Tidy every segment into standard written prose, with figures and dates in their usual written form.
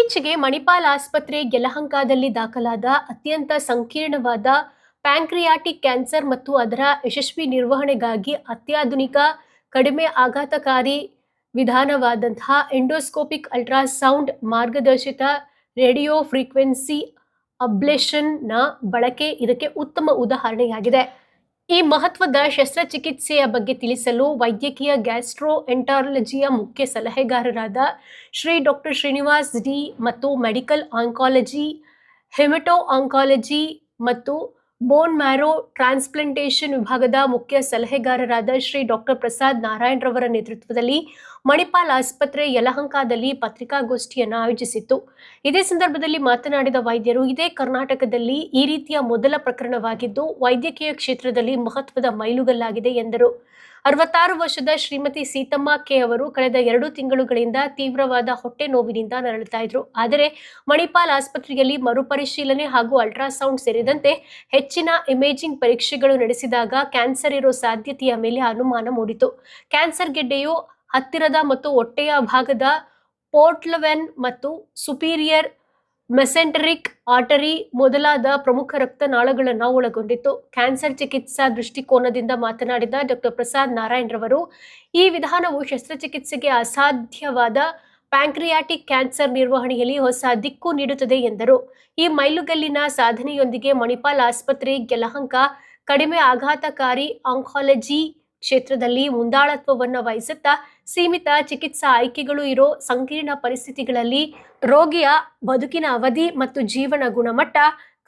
ಇತ್ತೀಚೆಗೆ ಮಣಿಪಾಲ್ ಆಸ್ಪತ್ರೆ ಯಲಹಂಕದಲ್ಲಿ ದಾಖಲಾದ ಅತ್ಯಂತ ಸಂಕೀರ್ಣವಾದ ಪ್ಯಾಂಕ್ರಿಯಾಟಿಕ್ ಕ್ಯಾನ್ಸರ್ ಮತ್ತು ಅದರ ಯಶಸ್ವಿ ನಿರ್ವಹಣೆಗಾಗಿ ಅತ್ಯಾಧುನಿಕ ಕಡಿಮೆ ಆಘಾತಕಾರಿ ವಿಧಾನವಾದಂತಹ ಎಂಡೋಸ್ಕೋಪಿಕ್ ಅಲ್ಟ್ರಾಸೌಂಡ್ ಮಾರ್ಗದರ್ಶಿತ ರೇಡಿಯೋ ಫ್ರೀಕ್ವೆನ್ಸಿ ಅಬ್ಲೇಷನ್ನ ಬಳಕೆ ಇದಕ್ಕೆ ಉತ್ತಮ ಉದಾಹರಣೆಯಾಗಿದೆ. ಈ ಮಹತ್ವದ ಶಸ್ತ್ರಚಿಕಿತ್ಸೆಯ ಬಗ್ಗೆ ತಿಳಿಸಲು ವೈದ್ಯಕೀಯ ಗ್ಯಾಸ್ಟ್ರೋಎಂಟರಾಲಜಿಯ ಮುಖ್ಯ ಸಲಹೆಗಾರರಾದ ಶ್ರೀ ಡಾಕ್ಟರ್ ಶ್ರೀನಿವಾಸ್ ಡಿ ಮತ್ತು ಮೆಡಿಕಲ್ ಆಂಕಾಲಜಿ, ಹೆಮಟೋ ಆಂಕಾಲಜಿ ಮತ್ತು ಬೋನ್ ಮ್ಯಾರೋ ಟ್ರಾನ್ಸ್ಪ್ಲಾಂಟೇಷನ್ ವಿಭಾಗದ ಮುಖ್ಯ ಸಲಹೆಗಾರರಾದ ಶ್ರೀ ಡಾಕ್ಟರ್ ಪ್ರಸಾದ್ ನಾರಾಯಣ್ ರವರ ನೇತೃತ್ವದಲ್ಲಿ ಮಣಿಪಾಲ್ ಆಸ್ಪತ್ರೆ ಯಲಹಂಕದಲ್ಲಿ ಪತ್ರಿಕಾಗೋಷ್ಠಿಯನ್ನು ಆಯೋಜಿಸಿತ್ತು. ಇದೇ ಸಂದರ್ಭದಲ್ಲಿ ಮಾತನಾಡಿದ ವೈದ್ಯರು, ಇದೇ ಕರ್ನಾಟಕದಲ್ಲಿ ಈ ರೀತಿಯ ಮೊದಲ ಪ್ರಕರಣವಾಗಿದ್ದು ವೈದ್ಯಕೀಯ ಕ್ಷೇತ್ರದಲ್ಲಿ ಮಹತ್ವದ ಮೈಲುಗಲ್ಲಾಗಿದೆ ಎಂದರು. 66 ವರ್ಷದ ಶ್ರೀಮತಿ ಸೀತಮ್ಮ ಕೆ ಅವರು ಕಳೆದ 2 ತಿಂಗಳುಗಳಿಂದ ತೀವ್ರವಾದ ಹೊಟ್ಟೆ ನೋವಿನಿಂದ ನರಳುತ್ತಾ ಇದ್ರು. ಆದರೆ ಮಣಿಪಾಲ್ ಆಸ್ಪತ್ರೆಯಲ್ಲಿ ಮರುಪರಿಶೀಲನೆ ಹಾಗೂ ಅಲ್ಟ್ರಾಸೌಂಡ್ ಸೇರಿದಂತೆ ಹೆಚ್ಚಿನ ಇಮೇಜಿಂಗ್ ಪರೀಕ್ಷೆಗಳು ನಡೆಸಿದಾಗ ಕ್ಯಾನ್ಸರ್ ಇರೋ ಸಾಧ್ಯತೆಯ ಮೇಲೆ ಅನುಮಾನ ಮೂಡಿತು. ಕ್ಯಾನ್ಸರ್ ಗೆಡ್ಡೆಯು ಹತ್ತಿರದ ಮತ್ತು ಹೊಟ್ಟೆಯ ಭಾಗದ ಪೋರ್ಟ್ಲವೆನ್ ಮತ್ತು ಸುಪೀರಿಯರ್ ಮೆಸೆಂಟರಿಕ್ ಆರ್ಟರಿ ಮೊದಲಾದ ಪ್ರಮುಖ ರಕ್ತನಾಳಗಳನ್ನು ಒಳಗೊಂಡಿತ್ತು. ಕ್ಯಾನ್ಸರ್ ಚಿಕಿತ್ಸಾ ದೃಷ್ಟಿಕೋನದಿಂದ ಮಾತನಾಡಿದ ಡಾಕ್ಟರ್ ಪ್ರಸಾದ್ ನಾರಾಯಣ್ ರವರು, ಈ ವಿಧಾನವು ಶಸ್ತ್ರಚಿಕಿತ್ಸೆಗೆ ಅಸಾಧ್ಯವಾದ ಪ್ಯಾಂಕ್ರಿಯಾಟಿಕ್ ಕ್ಯಾನ್ಸರ್ ನಿರ್ವಹಣೆಯಲ್ಲಿ ಹೊಸ ದಿಕ್ಕು ನೀಡುತ್ತದೆ ಎಂದರು. ಈ ಮೈಲುಗಲ್ಲಿನ ಸಾಧನೆಯೊಂದಿಗೆ ಮಣಿಪಾಲ್ ಆಸ್ಪತ್ರೆ ಯಲಹಂಕ ಕಡಿಮೆ ಆಘಾತಕಾರಿ ಆಂಕಾಲಜಿ ಕ್ಷೇತ್ರದಲ್ಲಿ ಮುಂದಾಳತ್ವವನ್ನು ವಹಿಸುತ್ತಾ ಸೀಮಿತ ಚಿಕಿತ್ಸಾ ಆಯ್ಕೆಗಳು ಇರೋ ಸಂಕೀರ್ಣ ಪರಿಸ್ಥಿತಿಗಳಲ್ಲಿ ರೋಗಿಯ ಬದುಕಿನ ಅವಧಿ ಮತ್ತು ಜೀವನ ಗುಣಮಟ್ಟ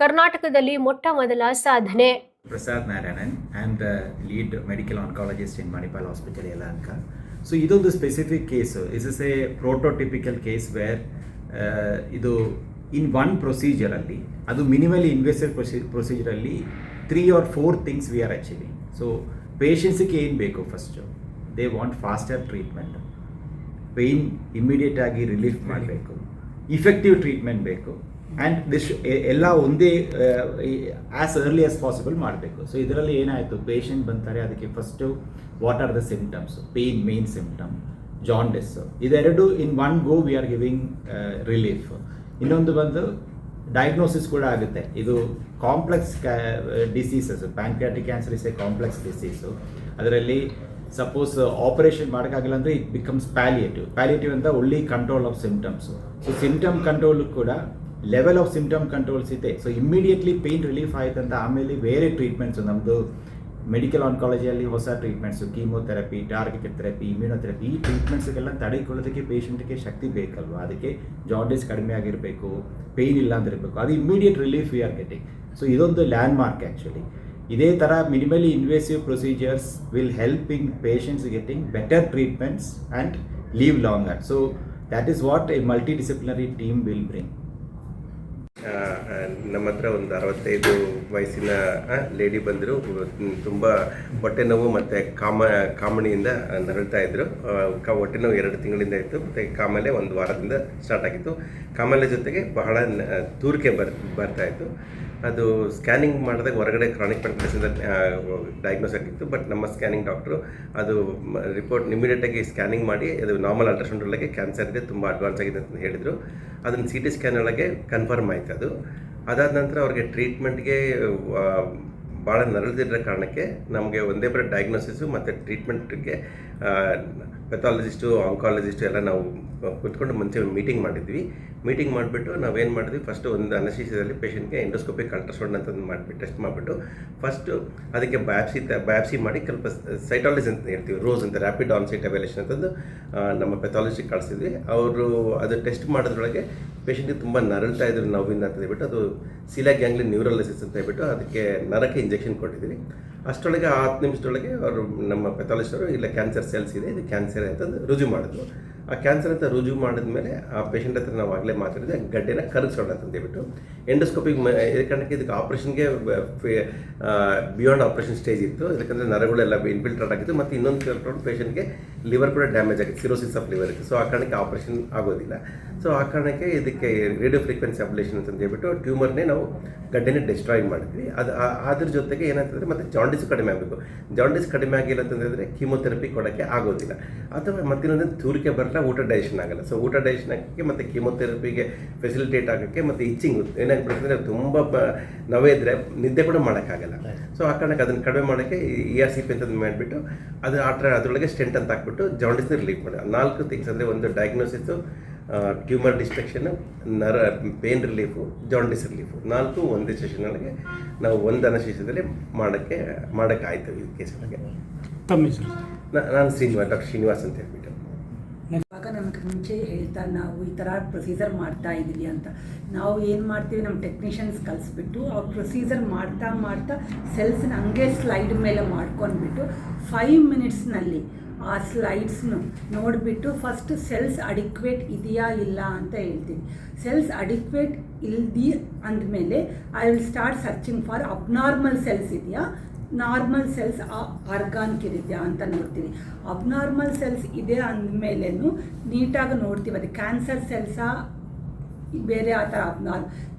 ಕರ್ನಾಟಕದಲ್ಲಿ ಮೊಟ್ಟ ಮೊದಲ ಸಾಧನೆ. Prasad Narayanan, I am the lead medical oncologist in Manipal Hospital, Yelahanka. So, ಇದೊಂದು specific case. This is a prototypical case where ಇದು in one procedure ಅಲ್ಲಿ, ಅದು minimally invasive procedure ಅಲ್ಲಿ 3 or 4 things we are achieving. So, ಪೇಷಂಟ್ಸಿಗೆ ಏನು ಬೇಕು? First they want faster treatment, pain immediate ಆಗಿ relief ಮಾಡಬೇಕು, ಇಫೆಕ್ಟಿವ್ ಟ್ರೀಟ್ಮೆಂಟ್ ಬೇಕು, ಆ್ಯಂಡ್ ದಿಸ್ ಎಲ್ಲ ಒಂದೇ ಆ್ಯಸ್ ಅರ್ಲಿ ಆಸ್ ಪಾಸಿಬಲ್ ಮಾಡಬೇಕು. ಸೊ ಇದರಲ್ಲಿ ಏನಾಯಿತು, ಪೇಷಂಟ್ ಬಂತಾರೆ, ಅದಕ್ಕೆ first what are the symptoms, pain main symptom, jaundice, ಇದೆರಡು in one go we are giving relief. ಇನ್ನೊಂದು ಬಂದು ಡಯಾಗ್ನೋಸಿಸ್ ಕೂಡ ಆಗುತ್ತೆ. ಇದು complex diseases, pancreatic cancer is a complex disease. ಅದರಲ್ಲಿ ಸಪೋಸ್ ಆಪರೇಷನ್ ಮಾಡೋಕ್ಕಾಗಿಲ್ಲ ಅಂದರೆ ಇಟ್ ಬಿಕಮ್ಸ್ ಪ್ಯಾಲಿಯೇಟಿವ್ ಅಂತ ಒಳ್ಳೆ control of symptoms. So symptom control ಕೂಡ ಲೆವೆಲ್ ಆಫ್ ಸಿಂಪ್ಟಮ್ ಕಂಟ್ರೋಲ್ಸ್ ಇದೆ. ಸೊ ಇಮ್ಮಿಡಿಯೇಟ್ಲಿ ಪೇಯ್ನ್ ರಿಲೀಫ್ ಆಯ್ತಂತ ಆಮೇಲೆ ಬೇರೆ ಟ್ರೀಟ್ಮೆಂಟ್ಸು ನಮ್ಮದು ಮೆಡಿಕಲ್ ಆನ್ಕಾಲಜಿಯಲ್ಲಿ ಹೊಸ treatments, chemotherapy, targeted therapy, immunotherapy, ಈ ಟ್ರೀಟ್ಮೆಂಟ್ಸ್ಗೆಲ್ಲ ತಡೆಕೊಳ್ಳೋದಕ್ಕೆ ಪೇಷಂಟ್ಗೆ ಶಕ್ತಿ ಬೇಕಲ್ವ. ಅದಕ್ಕೆ ಜಾಂಡಿಸ್ ಕಡಿಮೆ ಆಗಿರಬೇಕು, ಪೇಯ್ನ್ ಇಲ್ಲ ಅಂದಿರಬೇಕು, ಅದು immediate relief we are getting. So ಇದೊಂದು ಲ್ಯಾಂಡ್ ಮಾರ್ಕ್ ಆ್ಯಕ್ಚುಲಿ. ಇದೇ ಥರ ಮಿನಿಮಲಿ invasive procedures will help in patients getting better treatments and leave longer. So that is what A multi disciplinary team will bring. ನಮ್ಮ ಹತ್ರ ಒಂದು 65 ವಯಸ್ಸಿನ lady ಬಂದರು. ತುಂಬ ಹೊಟ್ಟೆ ನೋವು ಮತ್ತು ಕಾಮಣಿಯಿಂದ ನರಳ್ತಾ ಇದ್ದರು. ಹೊಟ್ಟೆ ನೋವು 2 ತಿಂಗಳಿಂದ ಇತ್ತು, ಮತ್ತು ಕಾಮಾಲೆ 1 ವಾರದಿಂದ ಸ್ಟಾರ್ಟ್ ಆಗಿತ್ತು. ಕಾಮಾಲೆ ಜೊತೆಗೆ ಬಹಳ ತೂರಿಕೆ ಬರ್ತಾಯಿತ್ತು. ಅದು ಸ್ಕ್ಯಾನಿಂಗ್ ಮಾಡಿದಾಗ ಹೊರಗಡೆ ಕ್ರಾನಿಕ್ ಪ್ಯಾಂಕ್ರಿಯಾಸಿಂದ ಡಯಾಗ್ನೋಸ್ ಆಗಿತ್ತು. ಬಟ್ ನಮ್ಮ ಸ್ಕ್ಯಾನಿಂಗ್ ಡಾಕ್ಟ್ರು ಅದು ರಿಪೋರ್ಟ್ ಇಮಿಡಿಯೇಟಾಗಿ ಸ್ಕ್ಯಾನಿಂಗ್ ಮಾಡಿ ಅದು ನಾರ್ಮಲ್ ಅಲ್ಟ್ರಾಸೌಂಡ್ ಒಳಗೆ ಕ್ಯಾನ್ಸರ್ ಇದೆ, ತುಂಬ ಅಡ್ವಾನ್ಸ್ ಆಗಿದೆ ಅಂತ ಹೇಳಿದರು. ಅದನ್ನು CT ಸ್ಕ್ಯಾನ್ ಒಳಗೆ ಕನ್ಫರ್ಮ್ ಆಯಿತು. ಅದು ಅದಾದ ನಂತರ ಅವ್ರಿಗೆ ಟ್ರೀಟ್ಮೆಂಟ್ಗೆ ಭಾಳ ನರಳದಿರೋ ಕಾರಣಕ್ಕೆ ನಮಗೆ ಒಂದೇ ಬರೋ ಡಯಾಗ್ನೋಸಿಸು ಮತ್ತು ಟ್ರೀಟ್ಮೆಂಟ್ಗೆ ಪೆಥಾಲಜಿಸ್ಟು, ಆಂಕಾಲಜಿಸ್ಟು ಎಲ್ಲ ನಾವು ಕೂತ್ಕೊಂಡು ಮುಂಚೆ ಮೀಟಿಂಗ್ ಮಾಡಿದ್ವಿ. ಮೀಟಿಂಗ್ ಮಾಡಿಬಿಟ್ಟು ನಾವೇನು ಮಾಡಿದ್ವಿ, ಫಸ್ಟು ಒಂದು ಅನಸ್ಟೀಸಿಯಾದಲ್ಲಿ ಪೇಷಂಟ್ಗೆ ಎಂಡೋಸ್ಕೋಪಿಕ್ ಅಲ್ಟ್ರಾಸೌಂಡ್ ಅಂತಂದು ಮಾಡಿಬಿಟ್ಟು ಟೆಸ್ಟ್ ಮಾಡಿಬಿಟ್ಟು ಫಸ್ಟು ಅದಕ್ಕೆ ಬಯಾಪ್ಸಿ ಮಾಡಿ ಸ್ವಲ್ಪ ಸೈಟಾಲಜಿ ಅಂತ ಹೇಳ್ತೀವಿ, ರೋಸ್ ಅಂತ, ರ್ಯಾಪಿಡ್ ಆನ್ಸೈಟ್ ಎವ್ಯಾಲ್ಯೂಯೇಷನ್ ಅಂತಂದು ನಮ್ಮ ಪೆಥಾಲಜಿಗೆ ಕಳಿಸಿದ್ವಿ. ಅವರು ಅದು ಟೆಸ್ಟ್ ಮಾಡೋದ್ರೊಳಗೆ ಪೇಷಂಟಿಗೆ ತುಂಬ ನರಳ್ತಾ ಇದ್ರು ನೋವಿಂದ ಅಂತ ಹೇಳ್ಬಿಟ್ಟು ಅದು ಸೀಲಿಯಾಕ್ ಗ್ಯಾಂಗ್ಲಿಯನ್ ನ್ಯೂರೋಲಿಸಿಸ್ ಅಂತ ಹೇಳ್ಬಿಟ್ಟು ಅದಕ್ಕೆ ನರಕ್ಕೆ ಇಂಜೆಕ್ಷನ್ ಕೊಟ್ಟಿದ್ವಿ. ಅಷ್ಟರೊಳಗೆ 10 ನಿಮಿಷದೊಳಗೆ ಅವರು ನಮ್ಮ ಪೆಥಾಲಜಿಸ್ಟ್ ಅವರು ಇಲ್ಲ ಕ್ಯಾನ್ಸರ್ ಸೆಲ್ಸ್ ಇದೆ, ಇದು ಕ್ಯಾನ್ಸರ್ ಅಂತಂದು ರುಜು ಮಾಡಿದ್ರು. ಆ ಕ್ಯಾನ್ಸರ್ ಅಂತ ರುಜು ಮಾಡಿದ್ಮೇಲೆ ಆ ಪೇಷಂಟ್ ಹತ್ರ ನಾವು ಆಗಲೇ ಮಾತಾಡಿದ್ವಿ, ಗಡ್ಡೆನ ಕರಗಿಸೋಣ ಅಂತ ಹೇಳ್ಬಿಟ್ಟು ಎಂಡೋಸ್ಕೋಪಿಕ್ ಯಾಕಂದ್ರೆ ಇದಕ್ಕೆ ಆಪ್ರೇಷನ್ಗೆ ಬಿಯಾಂಡ್ ಆಪ್ರೇಷನ್ ಸ್ಟೇಜ್ ಇತ್ತು. ಯಾಕಂದರೆ ನರಗಳೆಲ್ಲ ಇನ್ಫಿಲ್ಟ್ರೇಟ್ ಆಗಿತ್ತು, ಮತ್ತು ಇನ್ನೊಂದು ಕೇಳ್ಕೊಂಡು ಪೇಷಂಟ್ಗೆ ಲಿವರ್ ಕೂಡ ಡ್ಯಾಮೇಜ್ ಆಗಿತ್ತು, ಸಿರೋಸಿಸ್ ಆಫ್ ಲಿವರ್ ಇತ್ತು. ಸೊ ಆ ಕಾರಣಕ್ಕೆ ಆಪ್ರೇಷನ್ ಆಗೋದಿಲ್ಲ. ಸೊ ಆ ಕಾರಣಕ್ಕೆ ಇದಕ್ಕೆ ರೇಡಿಯೋ ಫ್ರೀಕ್ವೆನ್ಸಿ ಅಬ್ಲೇಷನ್ ಅಂತ ಹೇಳ್ಬಿಟ್ಟು ಟ್ಯೂಮರ್ನೇ ನಾವು ಗಡ್ಡೆನೇ ಡಿಸ್ಟ್ರಾಯ್ ಮಾಡಿದ್ವಿ. ಅದ್ರ ಜೊತೆಗೆ ಏನಾಗ್ತದೆ, ಮತ್ತು ಜಾಂಡಿಸ್ ಕಡಿಮೆ ಆಗಬೇಕು. ಜಾಂಡಿಸ್ ಕಡಿಮೆ ಆಗಿಲ್ಲ ಅಂತಂದರೆ ಕೀಮೋಥೆರಪಿ ಕೊಡೋಕ್ಕೆ ಆಗೋದಿಲ್ಲ. ಅಥವಾ ಮತ್ತಿನ್ನೊಂದು ತೂರಿಕೆ ನಂತರ ಊಟ ಡೈಜೆಷನ್ ಆಗಲ್ಲ. ಸೊ ಊಟ ಡೈಜೆಷನ್ ಆಗೋಕ್ಕೆ ಮತ್ತು ಕೀಮೊಥೆರಪಿಗೆ ಫೆಸಿಲಿಟೇಟ್ ಆಗೋಕ್ಕೆ ಮತ್ತು ಇಚ್ಚಿಂಗ್ ಏನಾಗ್ಬಿಡ್ತಂದರೆ ತುಂಬ ನೋವೇ ಇದ್ದರೆ ನಿದ್ದೆ ಕೂಡ ಮಾಡೋಕ್ಕಾಗಲ್ಲ. ಸೊ ಆ ಕಾರಣಕ್ಕೆ ಅದನ್ನು ಕಡಿಮೆ ಮಾಡೋಕ್ಕೆ ERCP ಅಂತಂದು ಮಾಡಿಬಿಟ್ಟು ಅದು ಅದರೊಳಗೆ ಸ್ಟೆಂಟ್ ಅಂತ ಹಾಕ್ಬಿಟ್ಟು ಜಾಂಡಿಸ್ನ ರಿಲೀಫ್ ಮಾಡಿ 4 ಥಿಂಗ್ಸ್ ಅಂದರೆ ಒಂದು diagnosis, tumour destruction, pain relief, jaundice relief 4 ಒಂದೇ ಸೆಷನ್ನೊಳಗೆ ನಾವು ಒಂದು ಅನಶೇಷದಲ್ಲಿ ಮಾಡೋಕ್ಕಾಯ್ತು ಈ ಕೇಸ್ಗಳಿಗೆ. ತಮ್ಮ ಹೆಸರು? ನಾನು ಡಾಕ್ಟರ್ ಶ್ರೀನಿವಾಸ್ ಅಂತ ಹೇಳ್ಬಿಟ್ಟು. ಇವಾಗ ನಮಗೆ ಮುಂಚೆ ಹೇಳ್ತಾರೆ ನಾವು ಈ ಥರ ಪ್ರೊಸೀಜರ್ ಮಾಡ್ತಾ ಇದ್ದೀವಿ ಅಂತ. ನಾವು ಏನು ಮಾಡ್ತೀವಿ, ನಮ್ಮ ಟೆಕ್ನಿಷಿಯನ್ಸ್ ಕಲಿಸ್ಬಿಟ್ಟು ಅವ್ರು ಪ್ರೊಸೀಜರ್ ಮಾಡ್ತಾ ಸೆಲ್ಸ್ನ ಹಂಗೆ ಸ್ಲೈಡ್ ಮೇಲೆ ಮಾಡ್ಕೊಂಡ್ಬಿಟ್ಟು 5 ಮಿನಿಟ್ಸ್ನಲ್ಲಿ ಆ ಸ್ಲೈಡ್ಸ್ನು ನೋಡಿಬಿಟ್ಟು ಫಸ್ಟ್ ಸೆಲ್ಸ್ ಅಡಿಕ್ವೇಟ್ ಇದೆಯಾ ಇಲ್ಲ ಅಂತ ಹೇಳ್ತೀವಿ. ಸೆಲ್ಸ್ ಅಡಿಕ್ವೇಟ್ ಇಲ್ದಿ ಅಂದಮೇಲೆ I will start searching for abnormal cells ಇದೆಯಾ, ನಾರ್ಮಲ್ ಸೆಲ್ಸ್ ಆರ್ಗಾನ್ಕ್ ಇದೆಯಾ ಅಂತ ನೋಡ್ತೀವಿ. ಅಬ್ನಾರ್ಮಲ್ ಸೆಲ್ಸ್ ಇದೆ ಅಂದಮೇಲೇನು ನೀಟಾಗಿ ನೋಡ್ತೀವಿ ಅದು ಕ್ಯಾನ್ಸರ್ ಸೆಲ್ಸಾ ಬೇರೆ ಆ ಥರ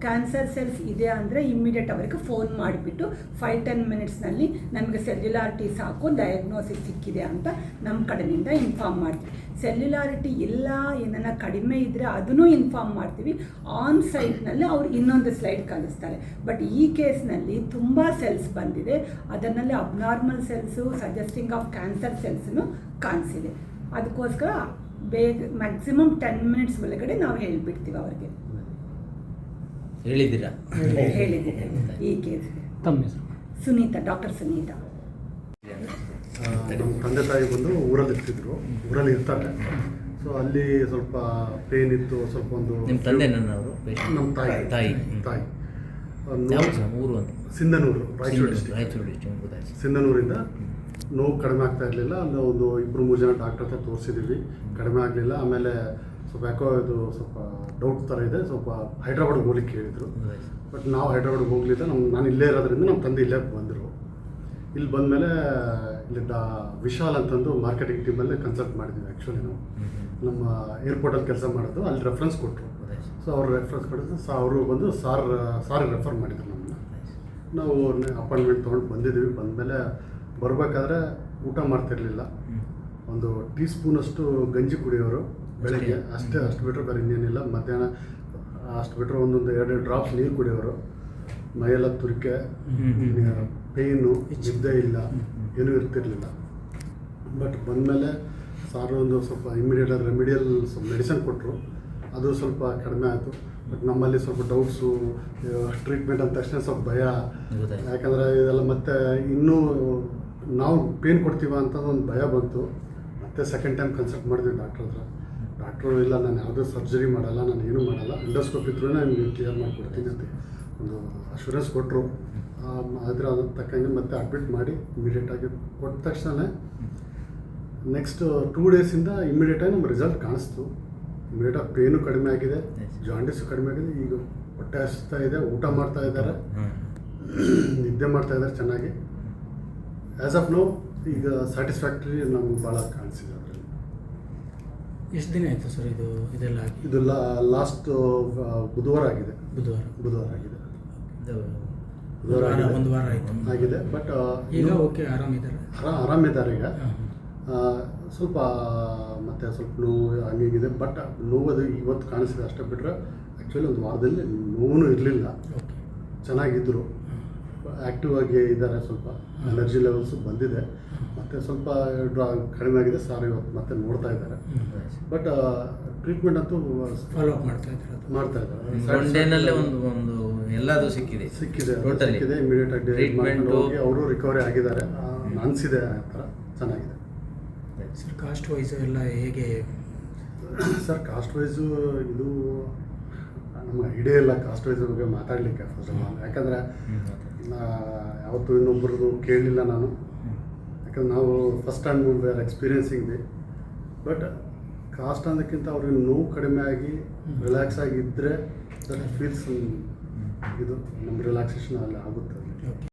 ಕ್ಯಾನ್ಸರ್ ಸೆಲ್ಸ್ ಇದೆ ಅಂದರೆ ಇಮ್ಮಿಡಿಯೇಟ್ ಅವರಿಗೆ ಫೋನ್ ಮಾಡಿಬಿಟ್ಟು 5-10 ಮಿನಿಟ್ಸ್ನಲ್ಲಿ ನಮಗೆ ಸೆಲ್ಯುಲಾರಿಟಿ ಸಾಕು, ಡಯಾಗ್ನೋಸಿಸ್ ಸಿಕ್ಕಿದೆ ಅಂತ ನಮ್ಮ ಕಡೆಯಿಂದ ಇನ್ಫಾರ್ಮ್ ಮಾಡ್ತೀವಿ. ಸೆಲ್ಯುಲಾರಿಟಿ ಇಲ್ಲ ಏನನ್ನ ಕಡಿಮೆ ಇದ್ದರೆ ಅದನ್ನು ಇನ್ಫಾರ್ಮ್ ಮಾಡ್ತೀವಿ. ಆನ್ ಸೈಟ್ನಲ್ಲಿ ಅವ್ರು ಇನ್ನೊಂದು ಸ್ಲೈಡ್ ಕಳಿಸ್ತಾರೆ. ಬಟ್ ಈ ಕೇಸ್ನಲ್ಲಿ ತುಂಬ ಸೆಲ್ಸ್ ಬಂದಿದೆ, ಅದರಲ್ಲಿ abnormal cells suggesting of cancer ಸೆಲ್ಸನ್ನು ಕಾಣಿಸಿದೆ. ಅದಕ್ಕೋಸ್ಕರ ಮ್ಯಾಕ್ಸಿಮಮ್ 10 ಮಿನಿಟ್ಸ್ ಒಳಗಡೆ ನಾವು ಹೇಳಿಬಿಡ್ತೀವಿ ಅವ್ರಿಗೆ. ಹೇಳಿದ್ದೀರಾ? ಹೇಳಿದ್ದೀವಿ ಈ ಕೇಸ್. ತಮ್ಮ ಹೆಸರು? ಸುನೀತಾ, ಡಾಕ್ಟರ್ ಸುನೀತಾ. ನಮ್ಮ ತಂದೆ ತಾಯಿ ಬಂದು ಊರಲ್ಲಿ ಇರ್ತಾರೆ. ಸೊ ಅಲ್ಲಿ ಸ್ವಲ್ಪ ಪೇನ್ ಇತ್ತು, ಸ್ವಲ್ಪ ಒಂದು. ನಿಮ್ಮ ತಂದೆ ನನ್ನವರು? ನಮ್ಮ ತಾಯಿ ಊರು ಅಂತ? ಸಿಂಧನೂರು, ರಾಯಚೂರು ರಾಯಚೂರು ಡಿಸ್ಟ್ರಿಕ್ಟ್. ಡಿಸ್ಟ್ರಿಕ್ಟ್. ಸಿಂಧನೂರಿಂದ ನೋವು ಕಡಿಮೆ ಆಗ್ತಾ ಇರಲಿಲ್ಲ. ಅಲ್ಲಿ ಒಂದು 2-3 ಜನ ಡಾಕ್ಟರ್ ಹತ್ರ ತೋರಿಸಿದ್ದೀವಿ, ಕಡಿಮೆ ಆಗಲಿಲ್ಲ. ಆಮೇಲೆ ಸ್ವಲ್ಪ ಯಾಕೋ ಇದು ಸ್ವಲ್ಪ ಡೌಟ್ ಥರ ಇದೆ, ಸ್ವಲ್ಪ ಹೈದ್ರಾಬಾಡ್ಗೆ ಹೋಗ್ಲಿಕ್ಕೆ ಹೇಳಿದರು. ಬಟ್ ನಾವು ಹೈದ್ರಾಬಾಡ್ಗೆ ಹೋಗಲಿಲ್ಲ. ನಾನು ಇಲ್ಲೇ ಇರೋದ್ರಿಂದ ನಮ್ಮ ತಂದೆ ಇಲ್ಲೇ ಬಂದರು. ಇಲ್ಲಿ ಬಂದಮೇಲೆ ಇಲ್ಲಿ ವಿಶಾಲ್ ಅಂತಂದು ಮಾರ್ಕೆಟಿಂಗ್ ಟೀಮಲ್ಲಿ ಕನ್ಸಲ್ಟ್ ಮಾಡಿದ್ವಿ. ಆ್ಯಕ್ಚುಲಿ ನಾವು ನಮ್ಮ ಏರ್ಪೋರ್ಟಲ್ಲಿ ಕೆಲಸ ಮಾಡೋದು, ಅಲ್ಲಿ ರೆಫರೆನ್ಸ್ ಕೊಟ್ಟರು. ಸೊ ಅವ್ರು ರೆಫರೆನ್ಸ್ ಕೊಟ್ಟಿದ್ದು ಅವರು ಬಂದು ಸಾರಿಗೆ ರೆಫರ್ ಮಾಡಿದ್ರು ನಮ್ಮನ್ನ. ನಾವು ಅಪಾಯಿಂಟ್ಮೆಂಟ್ ತೊಗೊಂಡು ಬಂದಿದ್ದೀವಿ. ಬಂದಮೇಲೆ ಬರಬೇಕಾದ್ರೆ ಊಟ ಮಾಡ್ತಿರ್ಲಿಲ್ಲ. ಒಂದು ಟೀ ಸ್ಪೂನಷ್ಟು ಗಂಜಿ ಕುಡಿಯೋರು ಬೆಳಗ್ಗೆ, ಅಷ್ಟು ಬಿಟ್ಟರೆ ಬೇರೆ ಇನ್ನೇನಿಲ್ಲ. ಮಧ್ಯಾಹ್ನ ಅಷ್ಟು ಬಿಟ್ಟರೆ 1-2 ಡ್ರಾಪ್ಸ್ ನೀರು ಕುಡಿಯೋರು. ಮೈಯೆಲ್ಲ ತುರಿಕೆ, ಪೇಯ್ನು, ನಿದ್ದೆ ಇಲ್ಲ, ಏನೂ ಇರ್ತಿರ್ಲಿಲ್ಲ. ಬಟ್ ಬಂದಮೇಲೆ ಸಾರು ಒಂದು ಸ್ವಲ್ಪ ಇಮ್ಮಿಡಿಯೇಟಾಗಿ ರೆಮಿಡಿಯಲ್ ಸ್ವಲ್ಪ ಮೆಡಿಸನ್ ಕೊಟ್ಟರು. ಅದು ಸ್ವಲ್ಪ ಕಡಿಮೆ ಆಯಿತು. ಬಟ್ ನಮ್ಮಲ್ಲಿ ಸ್ವಲ್ಪ ಡೌಟ್ಸು, ಟ್ರೀಟ್ಮೆಂಟ್ ಅಂದ ತಕ್ಷಣ ಸ್ವಲ್ಪ ಭಯ. ಯಾಕಂದರೆ ಇದೆಲ್ಲ ಮತ್ತೆ ಇನ್ನೂ ನಾವು ಪೇನ್ ಕೊಡ್ತೀವ ಅಂತ ಒಂದು ಭಯ ಬಂತು. ಮತ್ತೆ ಸೆಕೆಂಡ್ ಟೈಮ್ ಕನ್ಸಲ್ಟ್ ಮಾಡಿದ್ವಿ ಡಾಕ್ಟ್ರ್ ಹತ್ರ. ಡಾಕ್ಟ್ರು ಇಲ್ಲ, ನಾನು ಯಾವುದೂ ಸರ್ಜರಿ ಮಾಡಲ್ಲ, ನಾನು ಏನೂ ಮಾಡಲ್ಲ, ಎಂಡೋಸ್ಕೋಪ್ ಇದ್ರೂ ನಿಮಗೆ ಕ್ಲಿಯರ್ ಮಾಡಿಕೊಡ್ತೀನಿ ಅಂತ ಒಂದು ಅಶ್ಯೂರೆನ್ಸ್ ಕೊಟ್ಟರು. ಆದರೆ ಅದ್ರ ತಕ್ಕಂಗೆ ಮತ್ತೆ ಅಡ್ಮಿಟ್ ಮಾಡಿ ಇಮಿಡಿಯೇಟಾಗಿ ಕೊಟ್ಟ ತಕ್ಷಣ ನೆಕ್ಸ್ಟ್ 2 ಡೇಸಿಂದ ಇಮಿಡಿಯೇಟಾಗಿ ನಮ್ಮ ರಿಸಲ್ಟ್ ಕಾಣಿಸ್ತು. ಇಮಿಡಿಯೇಟಾಗಿ ಪೇನು ಕಡಿಮೆ ಆಗಿದೆ, ಜಾಂಡಿಸು ಕಡಿಮೆ ಆಗಿದೆ. ಈಗ ಹೊಟ್ಟೆ ಹಸಿತಾ ಇದೆ, ಊಟ ಮಾಡ್ತಾ ಇದ್ದಾರೆ, ನಿದ್ದೆ ಮಾಡ್ತಾ ಇದ್ದಾರೆ ಚೆನ್ನಾಗಿ. ಆ್ಯಸ್ ಆಫ್ ನೌ ಈಗ ಸ್ಯಾಟಿಸ್ಫ್ಯಾಕ್ಟ್ರಿ ನಮ್ಗೆ ಭಾಳ ಕಾಣಿಸಿದೆ ಅದರಲ್ಲಿ. ಎಷ್ಟು ದಿನ ಆಯಿತು ಸರ್ ಇದೆಲ್ಲ ಆಗಿ? ಇದು ಲಾಸ್ಟ್ ಬುಧವಾರ ಆಗಿದೆ. ಬುಧವಾರ ಆಗಿದೆ. ಒಂದು ವಾರ ಆಯಿತು ಆಗಿದೆ. ಬಟ್ ಈಗ ಓಕೆ, ಆರಾಮಿದ್ದಾರೆ ಈಗ. ಸ್ವಲ್ಪ ಮತ್ತೆ ಸ್ವಲ್ಪ ನೋವು ಹಂಗಿದೆ. ಬಟ್ ನೋವದು ಇವತ್ತು ಕಾಣಿಸಿದೆ ಅಷ್ಟೇ. ಬಿಟ್ಟರೆ ಆ್ಯಕ್ಚುಲಿ ಒಂದು ವಾರದಲ್ಲಿ ನೋವು ಇರಲಿಲ್ಲ, ಚೆನ್ನಾಗಿದ್ದರು, ಆ್ಯಕ್ಟಿವ್ ಆಗಿ ಇದ್ದಾರೆ. ಸ್ವಲ್ಪ ಎನರ್ಜಿ ಲೆವೆಲ್ಸು ಬಂದಿದೆ, ಮತ್ತು ಸ್ವಲ್ಪ ಕಡಿಮೆ ಆಗಿದೆ. ಸಾರ್ ಇವತ್ತು ಮತ್ತೆ ನೋಡ್ತಾ ಇದ್ದಾರೆ. ಬಟ್ ಟ್ರೀಟ್ಮೆಂಟ್ ಅಂತೂ ಫಾಲೋ ಅಪ್ ಮಾಡ್ತಾ ಇದ್ದಾರೆ. ಒಂದು ಎಲ್ಲದೂ ಸಿಕ್ಕಿದೆ. ಇಮಿಡಿಯೇಟಾಗಿ ಟ್ರೀಟ್ಮೆಂಟ್ ಹೋಗಿ ಅವರು ರಿಕವರಿ ಆಗಿದ್ದಾರೆ ಅನಿಸಿದೆ. ಆ ಥರ ಚೆನ್ನಾಗಿದೆ ಸರ್. ಕಾಸ್ಟ್ ವೈಸು ಎಲ್ಲ ಹೇಗೆ ಸರ್? ಕಾಸ್ಟ್ ವೈಸು ಇದು ನಮ್ಮ ಐಡಿಯಾ ಇಲ್ಲ ಕಾಸ್ಟ್ ವೈಸ್ ಬಗ್ಗೆ ಮಾತಾಡಲಿಕ್ಕೆ ಫಸ್ಟ್ ಆಫ್ ಆಲ್. ಯಾಕಂದರೆ ಯಾವತ್ತೂ ಇನ್ನೊಬ್ಬರದು ಕೇಳಲಿಲ್ಲ ನಾನು. ಯಾಕಂದ್ರೆ ನಾವು first time were experiencing the. But cost ಅನ್ನೋದಕ್ಕಿಂತ ಅವ್ರಿಗೆ ನೋವು ಕಡಿಮೆ ಆಗಿ ರಿಲ್ಯಾಕ್ಸ್ ಆಗಿದ್ದರೆ ದಟ್ ಫೀಲ್ಸ್ ಇದು ನಮ್ಮ ರಿಲ್ಯಾಕ್ಸೇಷನ್ ಅಲ್ಲಿ ಆಗುತ್ತೆ.